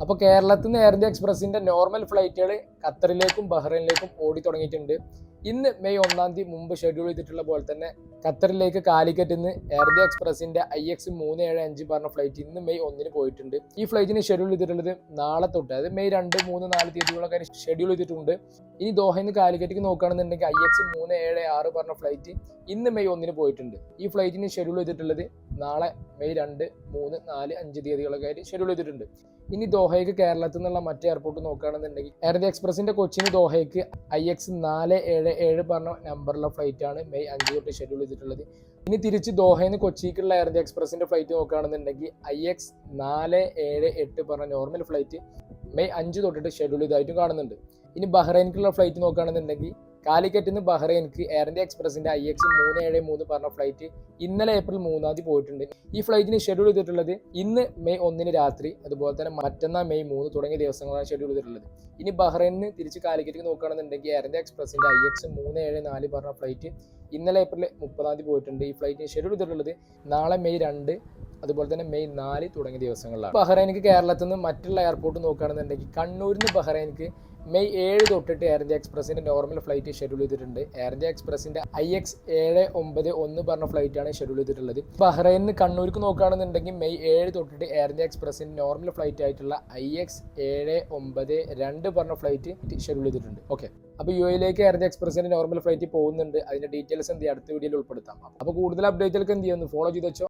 അപ്പോൾ കേരളത്തിൽ നിന്ന് എയർ ഇന്ത്യ എക്സ്പ്രസിന്റെ നോർമൽ ഫ്ലൈറ്റുകൾ ഖത്തറിലേക്കും ബഹ്റൈനിലേക്കും ഓടി തുടങ്ങിയിട്ടുണ്ട്. ഇന്ന് മെയ് 1-ാം തീയതി മുമ്പ് ഷെഡ്യൂൾ ചെയ്തിട്ടുള്ള പോലെ തന്നെ ഖത്തറിലേക്ക് കാലിക്കറ്റ് നിന്ന് എയർ ഇന്ത്യ എക്സ്പ്രസിന്റെ IX 375 പറഞ്ഞ ഫ്ലൈറ്റ് ഇന്ന് മെയ് 1-ന് പോയിട്ടുണ്ട്. ഈ ഫ്ലൈറ്റിന് ഷെഡ്യൂൾ ചെയ്തിട്ടുള്ളത് നാളെ തൊട്ട്, അതായത് മെയ് 2, 3, 4 തീയതികളൊക്കെ ഷെഡ്യൂൾ ചെയ്തിട്ടുണ്ട്. ഇനി ദോഹയിൽ നിന്ന് കാലിക്കറ്റിലേക്ക് നോക്കുകയാണെന്നുണ്ടെങ്കിൽ IX 376 പറഞ്ഞ ഫ്ലൈറ്റ് ഇന്ന് മെയ് 1-ന് പോയിട്ടുണ്ട്. ഈ ഫ്ലൈറ്റിന് ഷെഡ്യൂൾ ചെയ്തിട്ടുള്ളത് നാളെ മെയ് 2, 3, 4, 5 തീയതികളൊക്കെ ആയിട്ട് ഷെഡ്യൂൾ ചെയ്തിട്ടുണ്ട്. ഇനി ദോഹയ്ക്ക് കേരളത്തിൽ നിന്നുള്ള മറ്റേ എയർപോർട്ട് നോക്കുകയാണെന്നുണ്ടെങ്കിൽ എയർ ഇന്ത്യ എക്സ്പ്രസിന്റെ കൊച്ചിന് ദോഹയ്ക്ക് IX 477 പറഞ്ഞ നമ്പറുള്ള ഫ്ലൈറ്റ് ആണ് മെയ് 5 തൊട്ട് ഷെഡ്യൂൾ ചെയ്തിട്ടുള്ളത്. ഇനി തിരിച്ച് ദോഹയിൽ നിന്ന് കൊച്ചിക്കുള്ള എയർ ഇന്ത്യ എക്സ്പ്രസിന്റെ ഫ്ലൈറ്റ് നോക്കുകയാണെന്നുണ്ടെങ്കിൽ IX 478 പറഞ്ഞ നോർമൽ ഫ്ലൈറ്റ് മെയ് 5 തൊട്ടിട്ട് ഷെഡ്യൂൾ ചെയ്തായിട്ടും കാണുന്നുണ്ട്. ഇനി ബഹ്റൈനിക്കുള്ള ഫ്ലൈറ്റ് നോക്കുകയാണെന്നുണ്ടെങ്കിൽ കാലിക്കറ്റിൽ നിന്ന് ബഹ്റൈനിക്ക് എയർ ഇന്ത്യ എക്സ്പ്രസിന്റെ IX 373 പറഞ്ഞ ഫ്ലൈറ്റ് ഇന്നലെ ഏപ്രിൽ 3-ാം തീയതി പോയിട്ടുണ്ട്. ഈ ഫ്ലൈറ്റിന് ഷെഡ്യൂൾ ചെയ്തിട്ടുള്ളത് ഇന്ന് മെയ് 1-ന് രാത്രി, അതുപോലെ തന്നെ മറ്റന്നാൾ മെയ് 3 തുടങ്ങിയ ദിവസങ്ങളാണ് ഷെഡ്യൂൾ ചെയ്തിട്ടുള്ളത്. ഇനി ബഹ്റൈനിന് തിരിച്ച് കാലിക്കറ്റിൽ നോക്കുകയാണെന്നുണ്ടെങ്കിൽ എയർ ഇന്ത്യ എക്സ്പ്രസിന്റെ IX 374 പറഞ്ഞ ഫ്ലൈറ്റ് ഇന്നലെ ഏപ്രിൽ 30-ാം തീയതി പോയിട്ടുണ്ട്. ഈ ഫ്ലൈറ്റിന് ഷെഡ്യൂൾ ചെയ്തിട്ടുള്ളത് നാളെ മെയ് 2, അതുപോലെ തന്നെ മെയ് 4 തുടങ്ങിയ ദിവസങ്ങളിലാണ്. ബഹ്റൈനിക്ക് കേരളത്തിൽ നിന്ന് മറ്റുള്ള എയർപോർട്ട് നോക്കുകയാണെന്നുണ്ടെങ്കിൽ കണ്ണൂരിൽ നിന്ന് ബഹ്റൈനിക്ക് മെയ് 7 തൊട്ടിട്ട് എയർ ഇന്ത്യ എക്സ്പ്രസിന്റെ നോർമൽ ഫ്ലൈറ്റ് ഷെഡ്യൂൾ ചെയ്തിട്ടുണ്ട്. എയർ ഇന്ത്യ എക്സ്പ്രസിന്റെ IX 791 പറഞ്ഞ ഫ്ലൈറ്റ് ആണ് ഷെഡ്യൂൾ ചെയ്തിട്ടുള്ളത്. ബഹ്റൈനിൽ നിന്ന് കണ്ണൂർക്ക് നോക്കുകയാണെന്നുണ്ടെങ്കിൽ മെയ് 7 തൊട്ടിട്ട് എയർ ഇന്ത്യ എക്സ്പ്രസിന്റെ നോർമൽ ഫ്ലൈറ്റ് ആയിട്ടുള്ള IX 792 പറഞ്ഞ ഫ്ലൈറ്റ് ഷെഡ്യൂൾ ചെയ്തിട്ടുണ്ട്. ഓക്കെ, അപ്പോൾ UAE-ലേക്ക് എയർ ഇന്ത്യ എക്സ്പ്രസിന്റെ നോർമൽ ഫ്ലൈറ്റ് പോകുന്നുണ്ട്. അതിന്റെ ഡീറ്റെയിൽസ് അടുത്ത വീഡിയോയിൽ ഉൾപ്പെടുത്താം. അപ്പോൾ കൂടുതൽ അപ്ഡേറ്റുകൾക്ക് എന്ത് ചെയ്യുന്നു, ഫോളോ ചെയ്ത് വെച്ചോ.